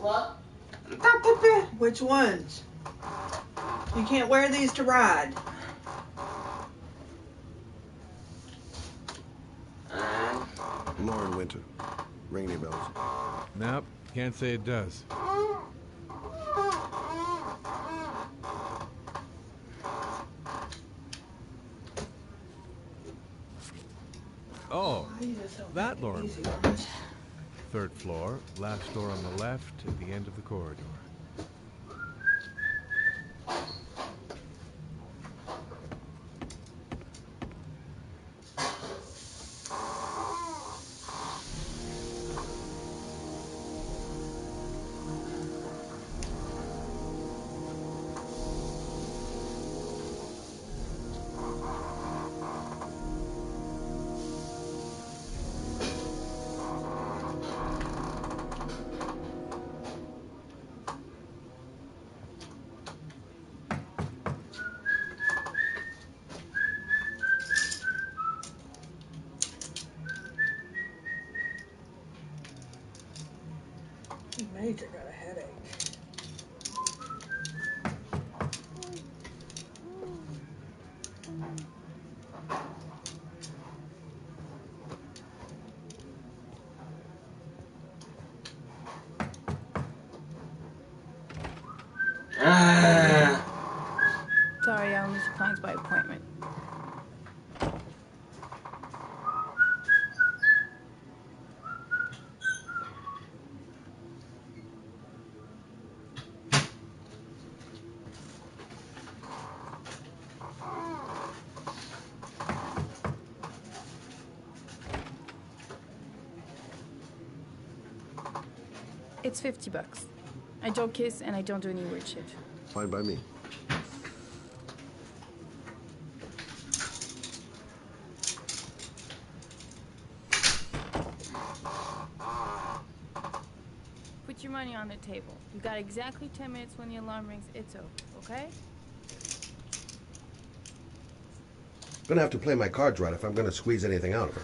What? Which ones? You can't wear these to ride. Lauren Winter. Ring any bells? Nope, can't say it does. Oh, that Lauren. Third floor, last door on the left, at the end of the corridor. Major got a headache. Sorry, I only see clients by appointment. It's $50. I don't kiss and I don't do any weird shit. Fine by me. Put your money on the table. You got exactly 10 minutes when the alarm rings. It's over, okay? I'm gonna have to play my cards right if I'm gonna squeeze anything out of her.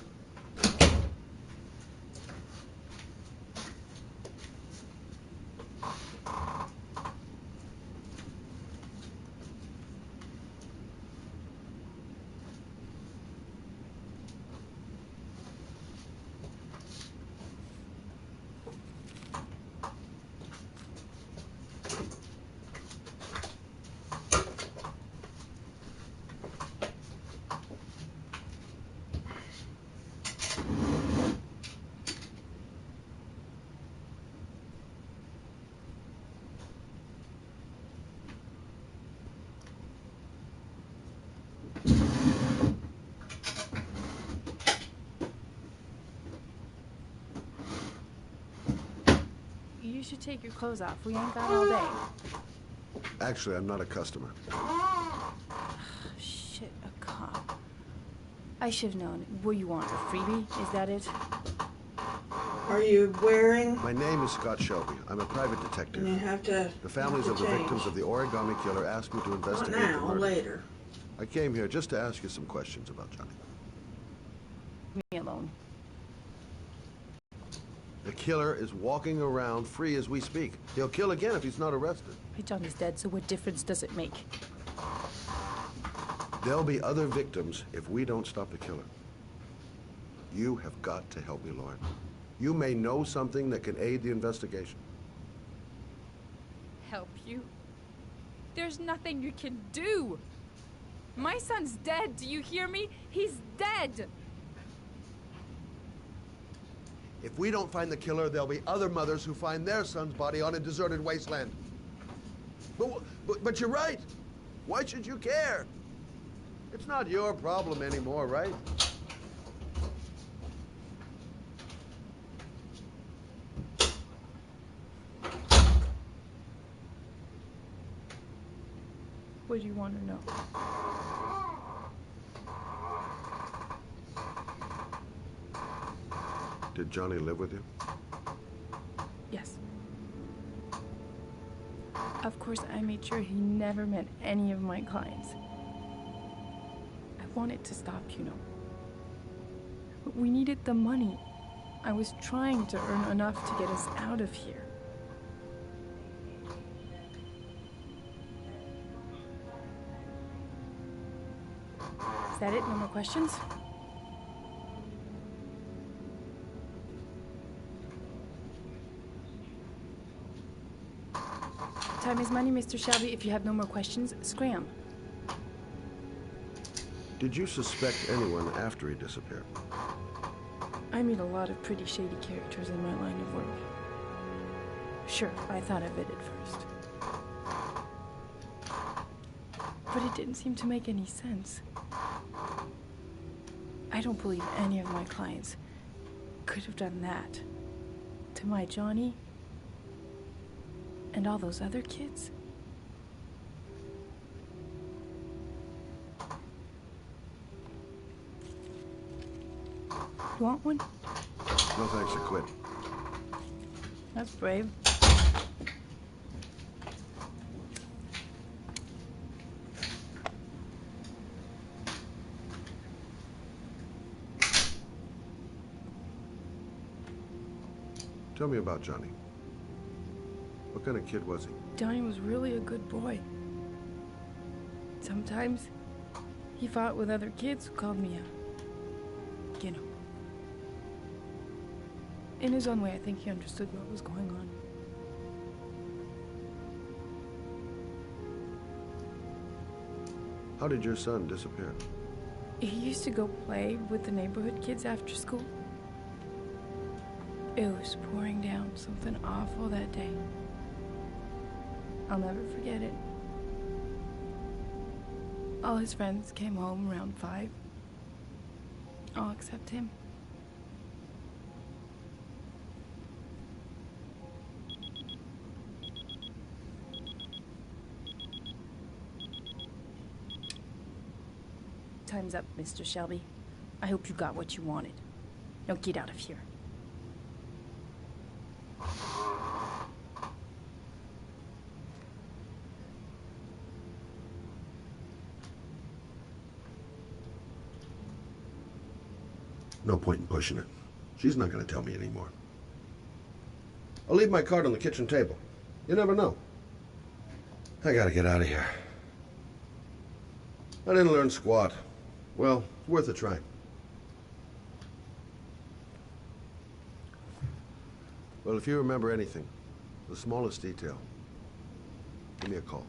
You should take your clothes off. We ain't got all day. Actually, I'm not a customer. Shit, a cop. I should have known. What you want, a freebie? Is that it? Are you wearing? My name is Scott Shelby. I'm a private detective. And you have to. The families of the victims of the origami killer asked me to investigate Not now, the murder. later. I came here just to ask you some questions about Johnny. Leave me alone. The killer is walking around free as we speak. He'll kill again if he's not arrested. My Johnny's dead, so what difference does it make? There'll be other victims if we don't stop the killer. You have got to help me, Lauren. You may know something that can aid the investigation. Help you? There's nothing you can do. My son's dead, do you hear me? He's dead. If we don't find the killer, there'll be other mothers who find their son's body on a deserted wasteland. But you're right. Why should you care? It's not your problem anymore, right? What do you want to know? Did Johnny live with you? Yes. Of course, I made sure he never met any of my clients. I wanted to stop, you know. But we needed the money. I was trying to earn enough to get us out of here. Is that it? No more questions? Time is money, Mr. Shelby. If you have no more questions, scram. Did you suspect anyone after he disappeared? I meet a lot of pretty shady characters in my line of work. Sure, I thought of it at first. But it didn't seem to make any sense. I don't believe any of my clients could have done that to my Johnny and all those other kids. You want one? No thanks, I quit. That's brave. Tell me about Johnny. What kind of kid was he? Johnny was really a good boy. Sometimes he fought with other kids who called me a, you know. In his own way, I think he understood what was going on. How did your son disappear? He used to go play with the neighborhood kids after school. It was pouring down something awful that day. I'll never forget it. All his friends came home around 5. All except him. Time's up, Mr. Shelby. I hope you got what you wanted. Now get out of here. No point in pushing it. She's not going to tell me anymore. I'll leave my card on the kitchen table. You never know. I gotta get out of here. I didn't learn squat. Well, worth a try. Well, if you remember anything, the smallest detail, give me a call.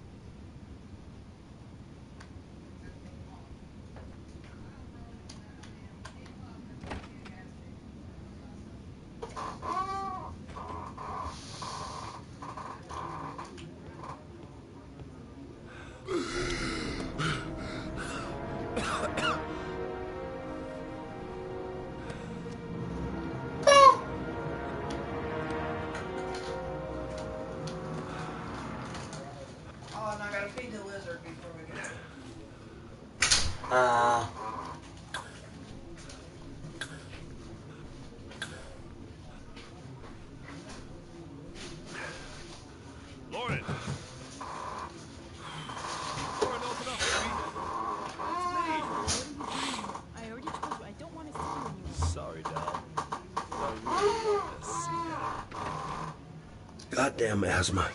Oh, and I gotta feed the lizard before we go. Lauren! Lauren, open up, baby! I already told you I don't want to see you anymore. Sorry, Dal. I really want to see that. Goddamn asthma.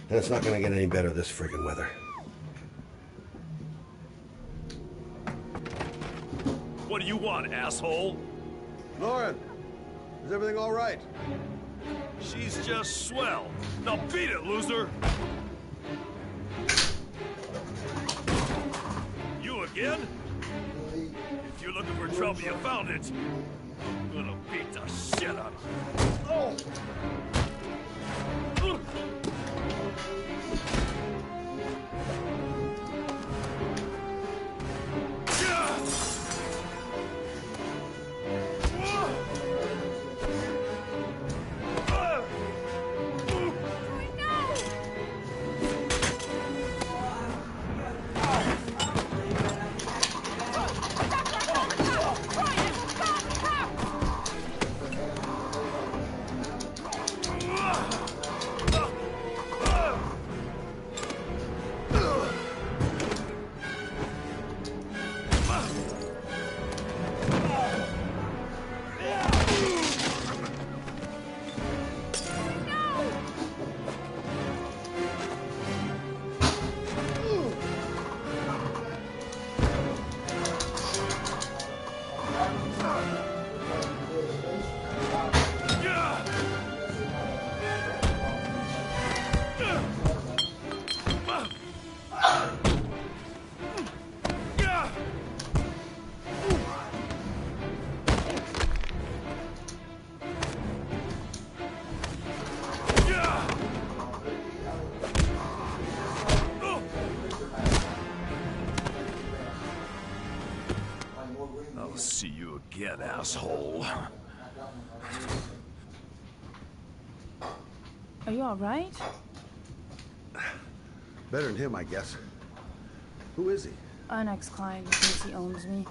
And it's not gonna get any better this friggin' weather. What do you want, asshole? Lauren, is everything all right? She's just swell. Now beat it, loser! You again? If you're looking for trouble, you found it. I'm gonna beat the shit out of you. Oh! asshole. Are you all right? Better than him, I guess. Who is he? An ex-client who thinks he owns me.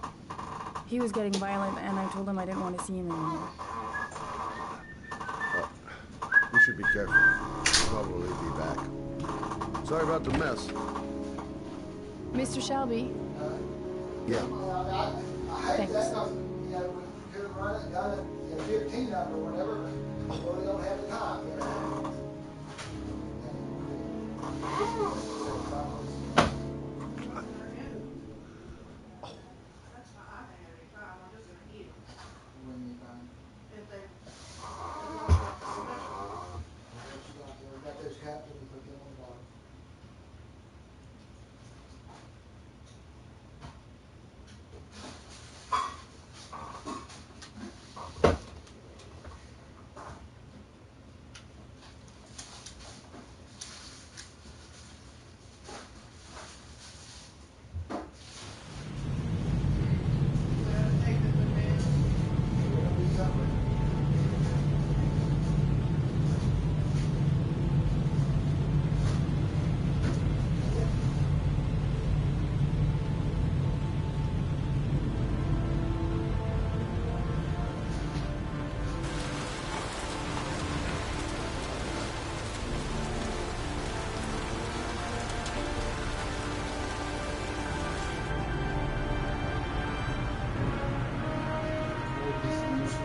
He was getting violent, and I told him I didn't want to see him anymore. You should be careful. He'll probably be back. Sorry about the mess. Mr. Shelby. Yeah. Thanks. You know, we could have run it, done it, 15 of them or whatever, but we don't have the time, you know. Got those captains, we put them on the bottom.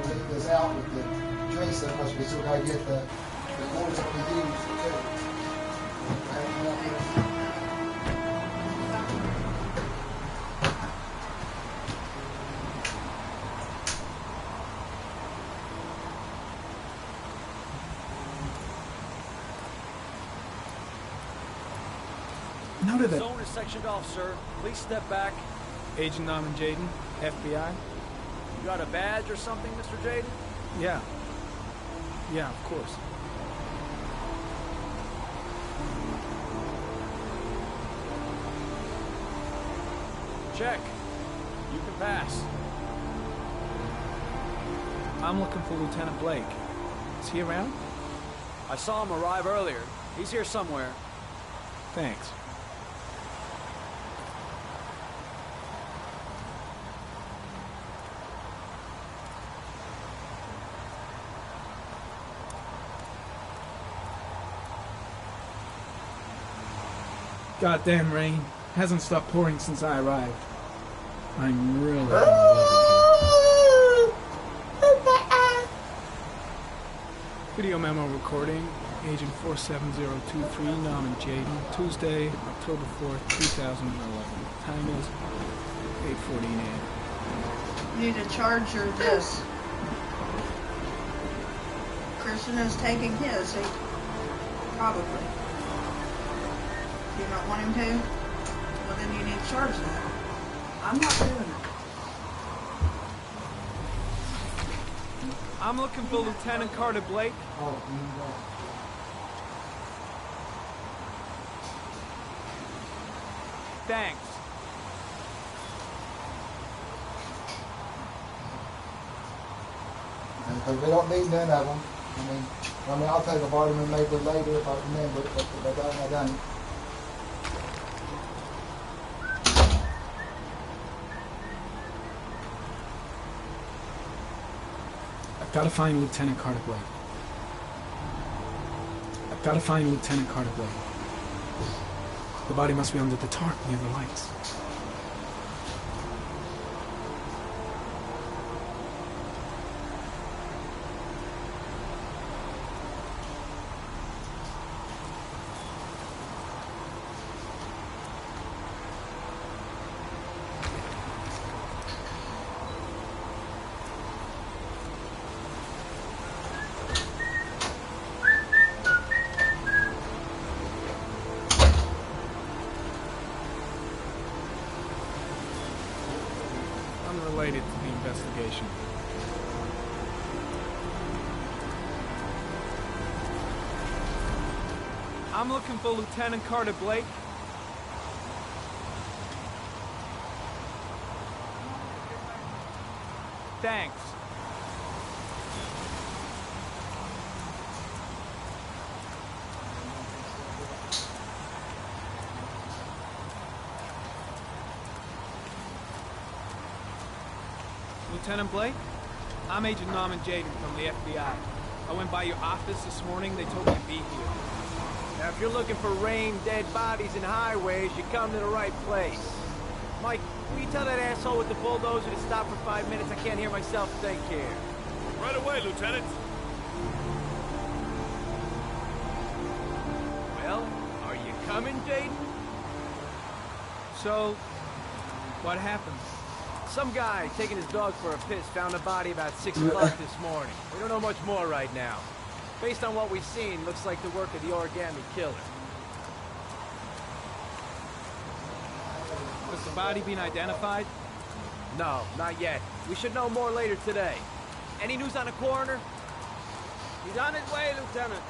Leave this out with the trace so much, we still gotta get the cords that we use too. Noted that. Zone is sectioned off, sir. Please step back. Agent Norman Jaden, FBI? You got a badge or something, Mr. Jaden? Yeah. Yeah, of course. Check. You can pass. I'm looking for Lieutenant Blake. Is he around? I saw him arrive earlier. He's here somewhere. Thanks. Goddamn rain. Hasn't stopped pouring since I arrived. I'm really in love with you. Video memo recording. Agent 47023, Norman Jaden. Tuesday, October 4th, 2011. Time is 8:14 a.m. You need to charge your disc. Christian is taking his, probably. Do you not want him to? Well, then you need to charge that. I'm not doing it. I'm looking for Lieutenant Carter Blake. Oh, Thanks. because we don't need none of them. I mean, I'll take a vitamin maybe later if I remember, but I don't. I've got to find Lieutenant Carter Blake. I've got to find Lieutenant Carter Blake. The body must be under the tarp near the lights. Unrelated to the investigation. I'm looking for Lieutenant Carter Blake. Thanks. Lieutenant Blake? I'm Agent Norman Jaden from the FBI. I went by your office this morning. They told me to be here. Now, if you're looking for rain, dead bodies, and highways, you come to the right place. Mike, will you tell that asshole with the bulldozer to stop for 5 minutes? I can't hear myself think here. Right away, Lieutenant. Well, are you coming, Jaden? So, what happened? Some guy taking his dog for a piss found a body about 6 o'clock this morning. We don't know much more right now. Based on what we've seen, looks like the work of the origami killer. Has the body been identified? No, not yet. We should know more later today. Any news on the coroner? He's on his way, Lieutenant.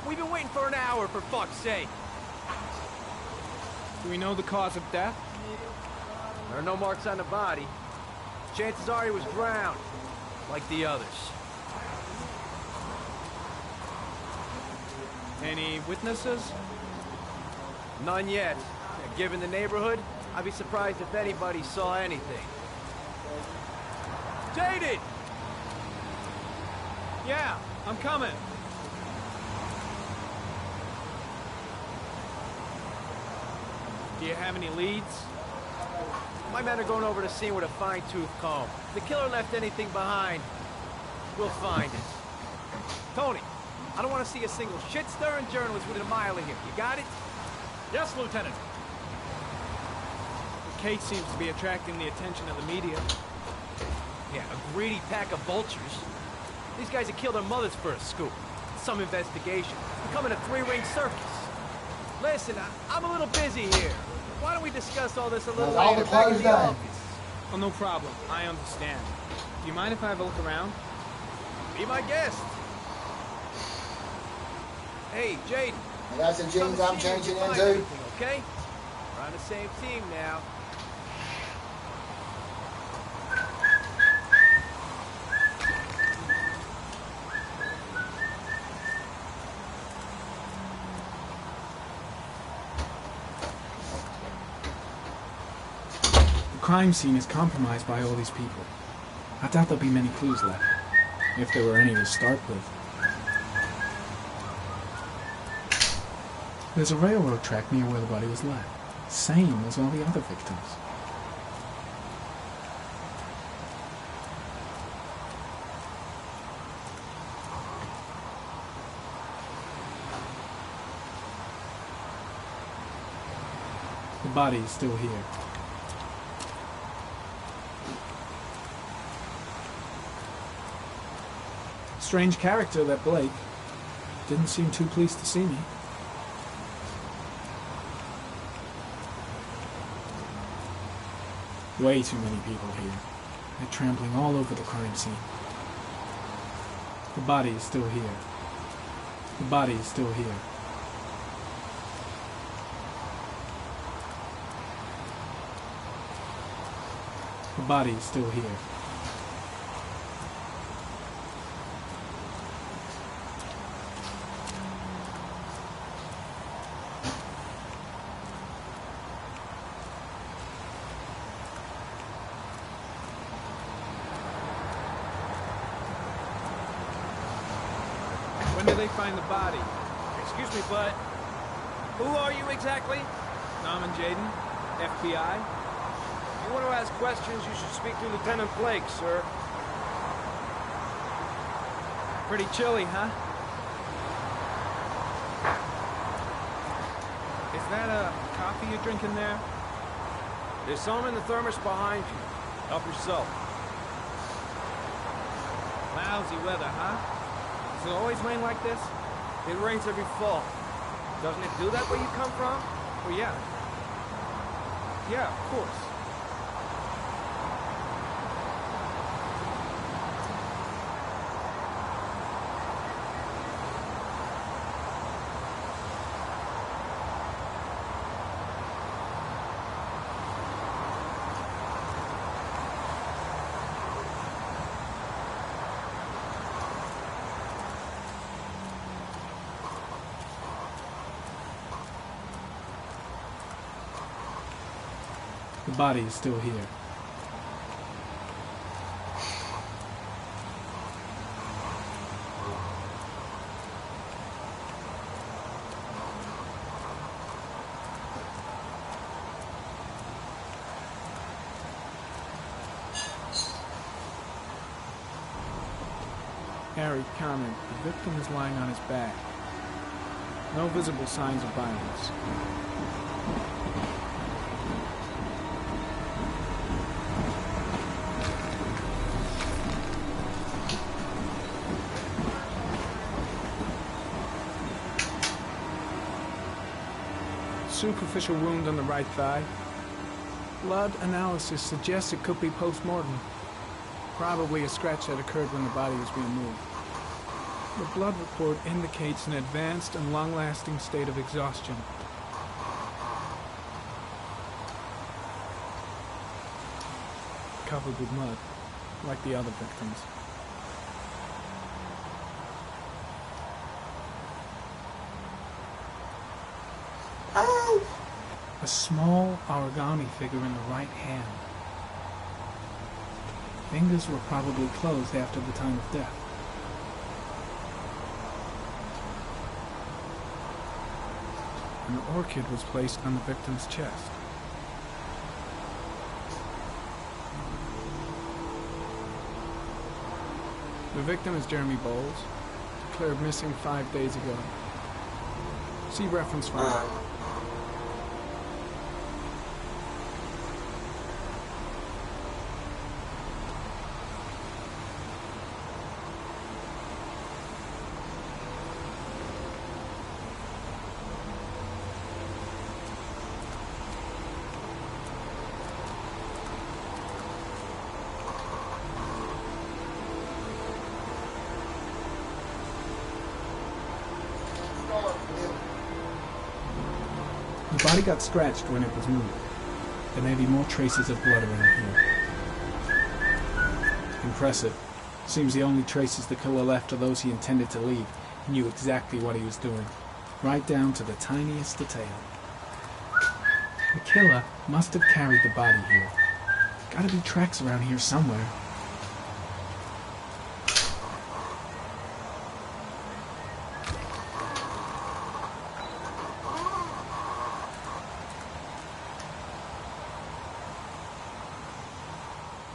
We've been waiting for an hour, for fuck's sake. Do we know the cause of death? There are no marks on the body. Chances are he was drowned, like the others. Any witnesses? None yet. Given the neighborhood, I'd be surprised if anybody saw anything. Jaden! Yeah, I'm coming. Do you have any leads? My men are going over the scene with a fine-tooth comb. If the killer left anything behind, we'll find it. Tony, I don't want to see a single shit-stirring journalist within a mile of here. You got it? Yes, Lieutenant. The case seems to be attracting the attention of the media. Yeah, a greedy pack of vultures. These guys have killed their mothers for a scoop. Some investigation. Becoming a three-ring circus. Listen, I'm a little busy here. Why don't we discuss all this a little All later the back in clothes the done. office? Oh, no problem. I understand. Do you mind if I have a look around? Be my guest. Hey, Jaden. And that's the jeans I'm changing into. Okay? We're on the same team now. The crime scene is compromised by all these people. I doubt there'll be many clues left, if there were any to start with. There's a railroad track near where the body was left, same as all the other victims. The body is still here. Strange character, that Blake. Didn't seem too pleased to see me. Way too many people here. They're trampling all over the crime scene. The body is still here. The body is still here. The body is still here. When did they find the body? Excuse me, but who are you exactly? Norman Jaden, FBI. If you want to ask questions, you should speak to Lieutenant Blake, sir. Pretty chilly, huh? Is that a coffee you're drinking there? There's some in the thermos behind you. Help yourself. Lousy weather, huh? Does it always rain like this? It rains every fall. Doesn't it do that where you come from? Oh, yeah. Yeah, of course. The body is still here. Harry, comment. The victim is lying on his back. No visible signs of violence. Superficial wound on the right thigh. Blood analysis suggests it could be post-mortem. Probably a scratch that occurred when the body was being moved. The blood report indicates an advanced and long-lasting state of exhaustion. Covered with mud, like the other victims. A small origami figure in the right hand. Fingers were probably closed after the time of death. An orchid was placed on the victim's chest. The victim is Jeremy Bowles, declared missing 5 days ago. See reference file. The body got scratched when it was moved. There may be more traces of blood around here. Impressive. Seems the only traces the killer left are those he intended to leave. He knew exactly what he was doing, right down to the tiniest detail. The killer must have carried the body here. Gotta be tracks around here somewhere.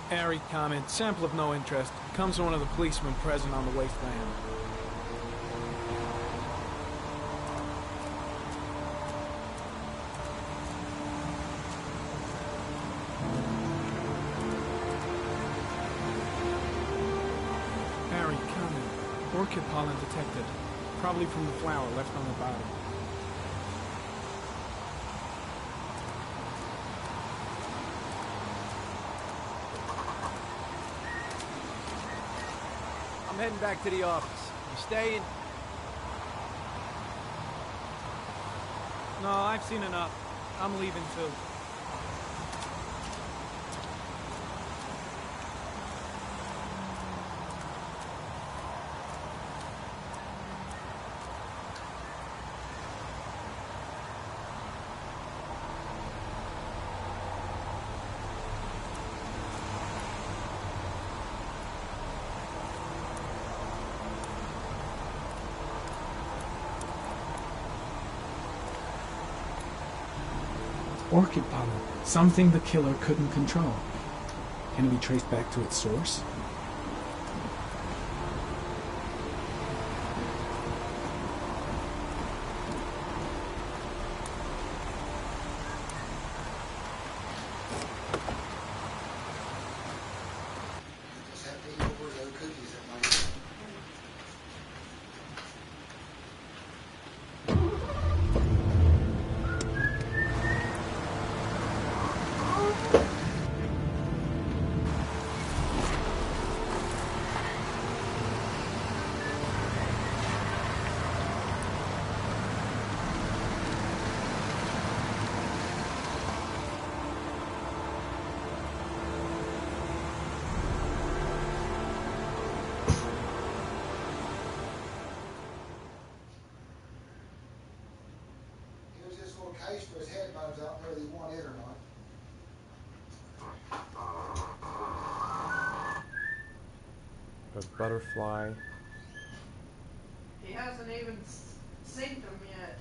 Harry, comment. Sample of no interest. Comes from one of the policemen present on the wasteland. Harry, comment. Orchid pollen detected. Probably from the flower left on the body. I'm heading back to the office. You staying? No, I've seen enough. I'm leaving too. Orchid pollen. Something the killer couldn't control. Can it be traced back to its source? Just have to eat over those cookies at night. Here's this little case for his headphones. I don't know whether you want it or not. A butterfly. He hasn't even seen them yet.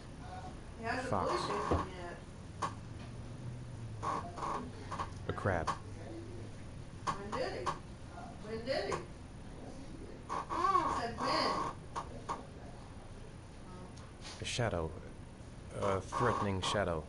He hasn't Fox. looked at them yet. A crab. When did he? When did he? He said when A shadow. A threatening shadow.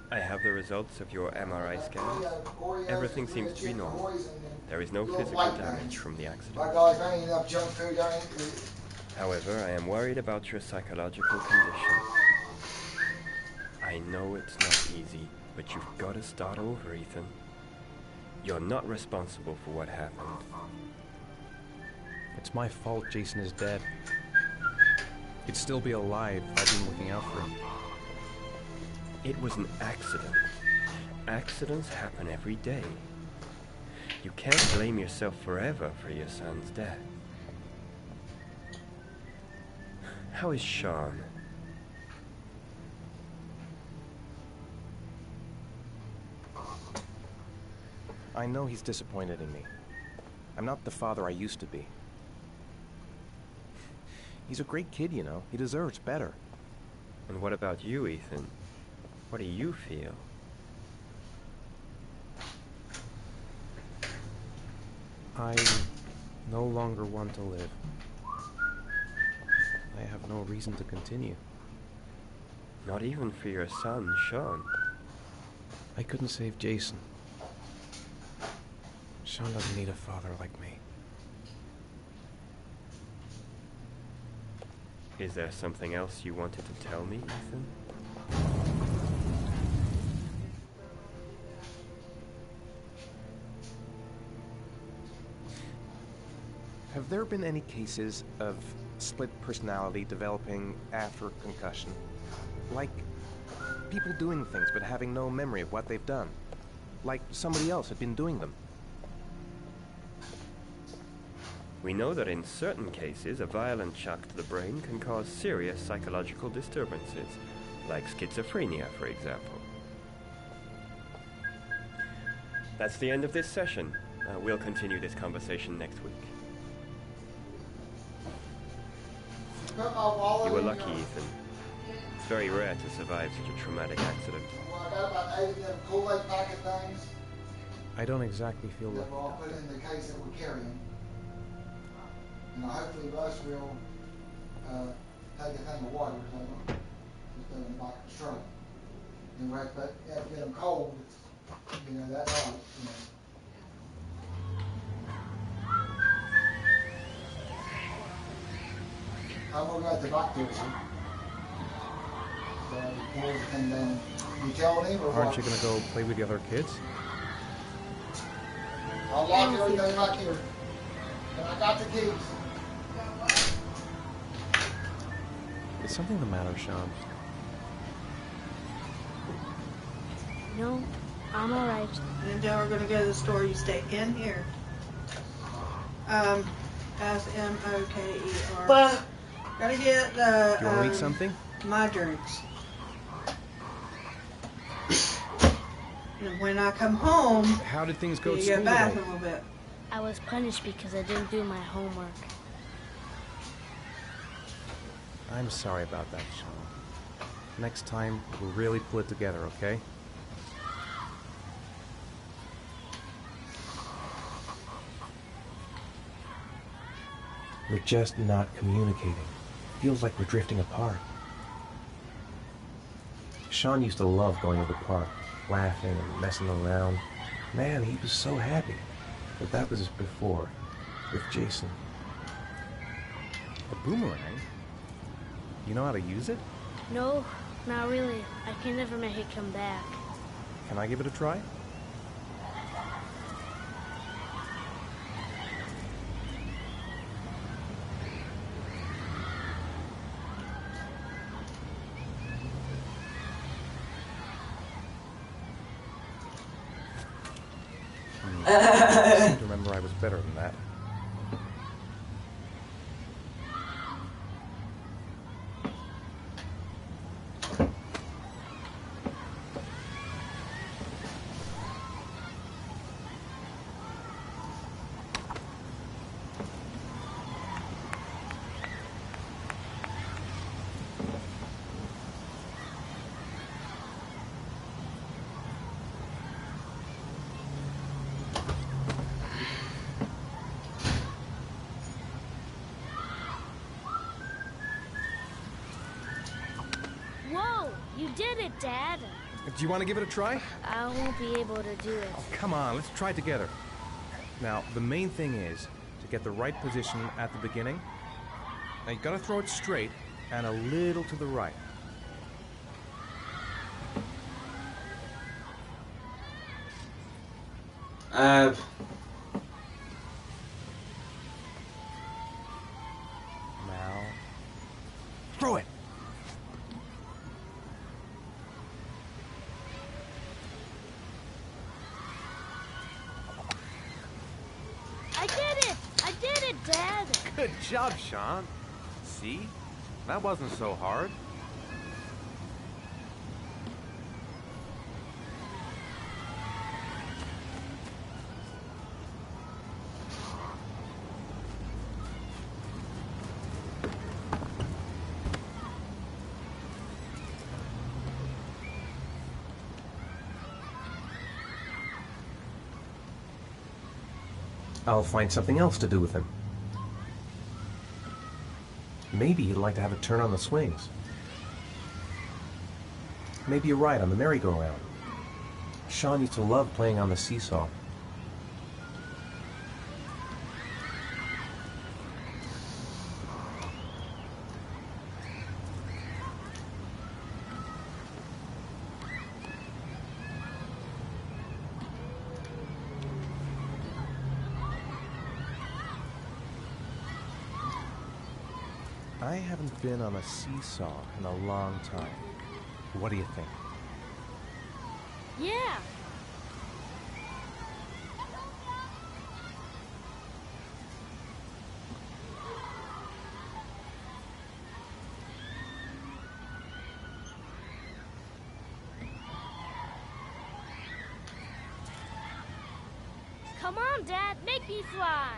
I have the results of your MRI scans. Everything seems to be normal. There is no physical damage from the accident. However, I am worried about your psychological condition. I know it's not easy, but you've got to start over, Ethan. You're not responsible for what happened. It's my fault Jason is dead. He'd still be alive if I'd been looking out for him. It was an accident. Accidents happen every day. You can't blame yourself forever for your son's death. How is Sean? I know he's disappointed in me. I'm not the father I used to be. He's a great kid, you know. He deserves better. And what about you, Ethan? What do you feel? I no longer want to live. I have no reason to continue. Not even for your son, Sean. I couldn't save Jason. Sean doesn't need a father like me. Is there something else you wanted to tell me, Ethan? Have there been any cases of split personality developing after concussion? Like people doing things but having no memory of what they've done? Like somebody else had been doing them? We know that in certain cases, a violent shock to the brain can cause serious psychological disturbances, like schizophrenia, for example. That's the end of this session. We'll continue this conversation next week. You were lucky, Ethan. It's very rare to survive such a traumatic accident. Well, I got about 8 of them Kool-Aid packet things. I don't exactly feel lucky. We'll all put in the case that we're carrying. And hopefully Russ will take a thing of water, so just throw it in the back of the truck. And we have to get them cold, you know, that night, you know. I'm gonna go at the doctor. So, and then you tell him or what? Aren't you gonna go play with the other kids? I'll lock everything back here. And I got the keys. Is something the matter, Sean? No, I'm alright. And then we're gonna go to the store. You stay in here. SMOKER. Gotta get the. Do you want to eat something? My drinks. And when I come home, how did things go at you school get back a today? little bit. I was punished because I didn't do my homework. I'm sorry about that, Sean. Next time, we'll really pull it together, okay? We're just not communicating. Feels like we're drifting apart. Sean used to love going to the park, laughing and messing around. Man, he was so happy. But that was before, with Jason. A boomerang? You know how to use it? No, not really. I can never make it come back. Can I give it a try? I seem to remember I was better than that. did it, Dad. Do you want to give it a try? I won't be able to do it. Oh, come on, let's try it together. Now, the main thing is to get the right position at the beginning. Now, you gotta throw it straight and a little to the right. Now, throw it. I did it! I did it, Dad! Good job, Sean. See? That wasn't so hard. I'll find something else to do with him. Maybe he'd like to have a turn on the swings. Maybe a ride on the merry-go-round. Sean used to love playing on the seesaw. I haven't been on a seesaw in a long time. What do you think? Yeah. Come on, Dad, make me fly.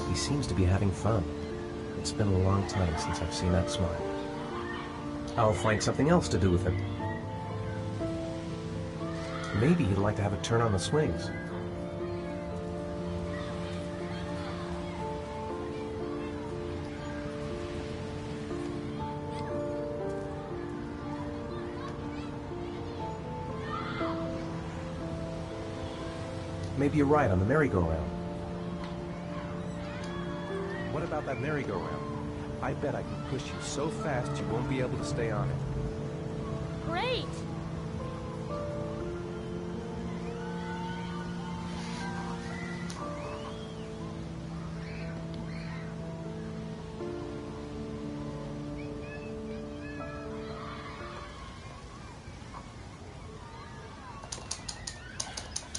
He seems to be having fun. It's been a long time since I've seen that smile. I'll find something else to do with him. Maybe he'd like to have a turn on the swings. Maybe a ride on the merry-go-round. What about that merry-go-round? I bet I can push you so fast you won't be able to stay on it. Great!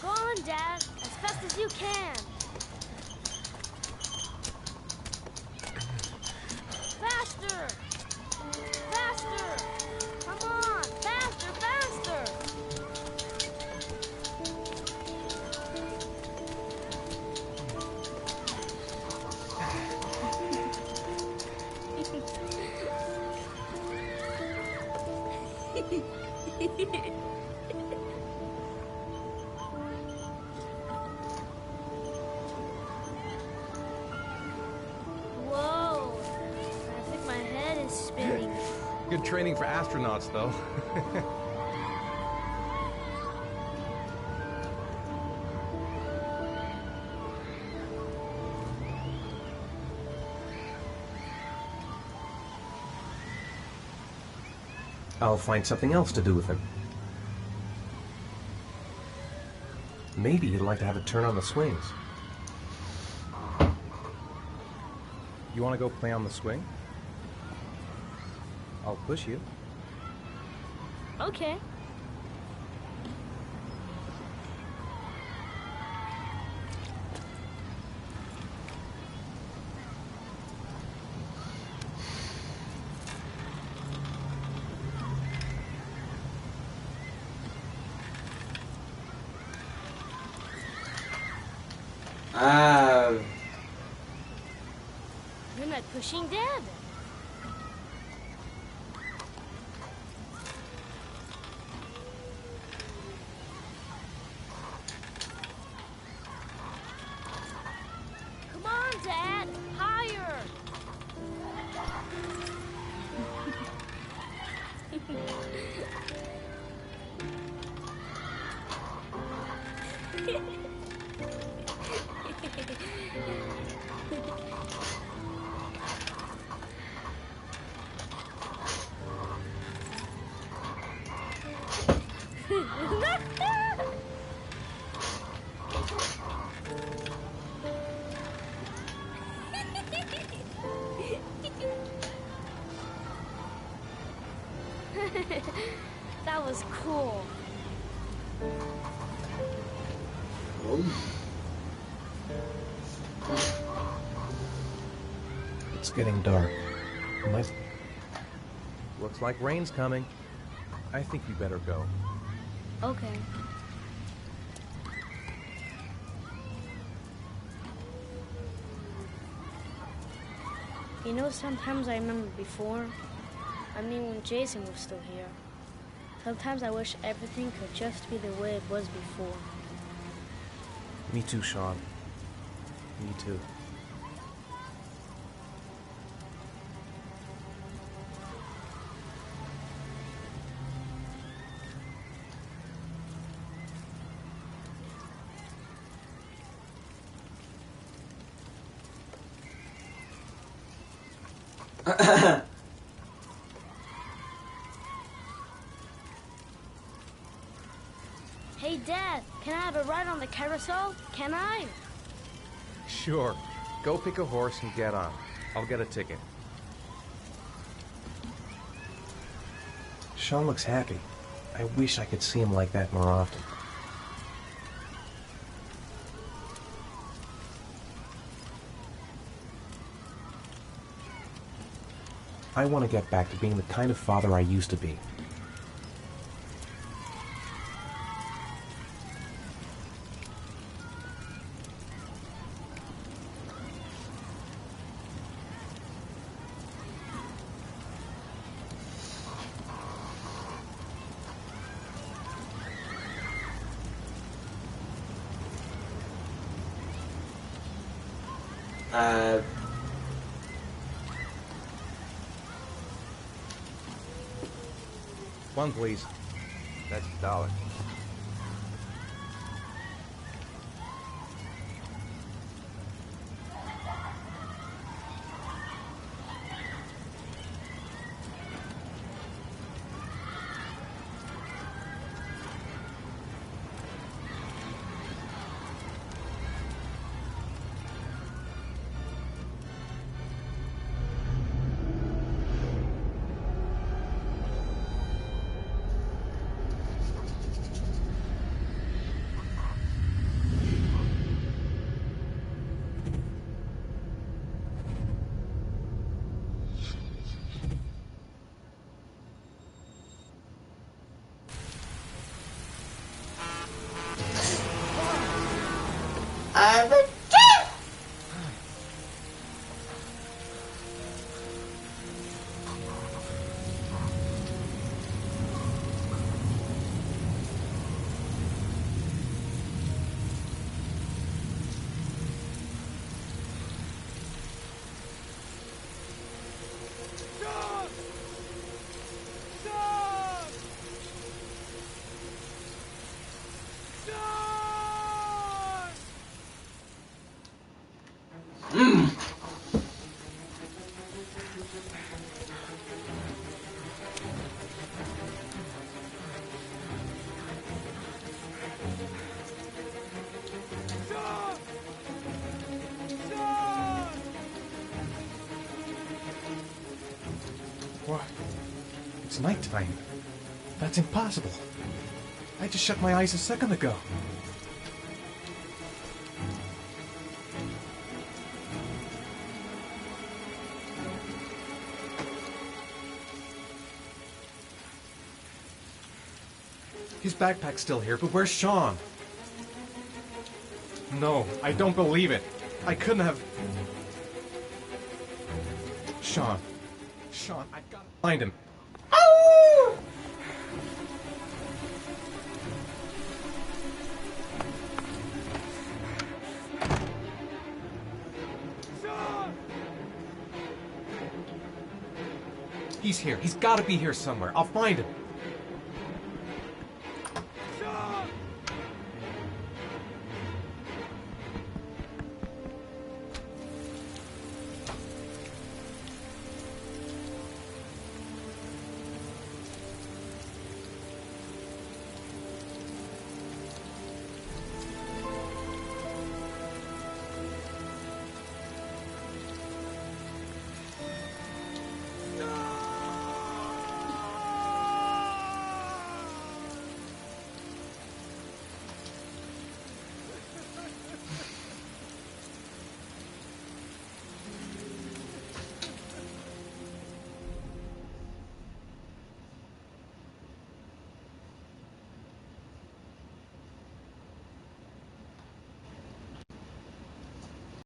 Go on, Dad, as fast as you can. Faster! Faster! Come on! Faster, faster! Whoa! I think my head is spinning. Good training for astronauts, though. I'll find something else to do with him. Maybe he'd like to have a turn on the swings. You want to go play on the swing? I'll push you. Okay. You're not pushing Dad. Come on, Dad. Higher. That was cool. It's getting dark. Looks like rain's coming. I think you better go. Okay. You know, sometimes I remember before. I mean, when Jason was still here. Sometimes I wish everything could just be the way it was before. Me too, Sean. Me too. Hey, Dad, can I have a ride on the carousel? Can I? Sure. Go pick a horse and get on. I'll get a ticket. Sean looks happy. I wish I could see him like that more often. I want to get back to being the kind of father I used to be. One, please. That's $1. What? It's nighttime. That's impossible. I just shut my eyes a second ago. His backpack's still here, but where's Sean? No, I don't believe it. I couldn't have... Sean, I gotta find him. He's here. He's gotta be here somewhere. I'll find him.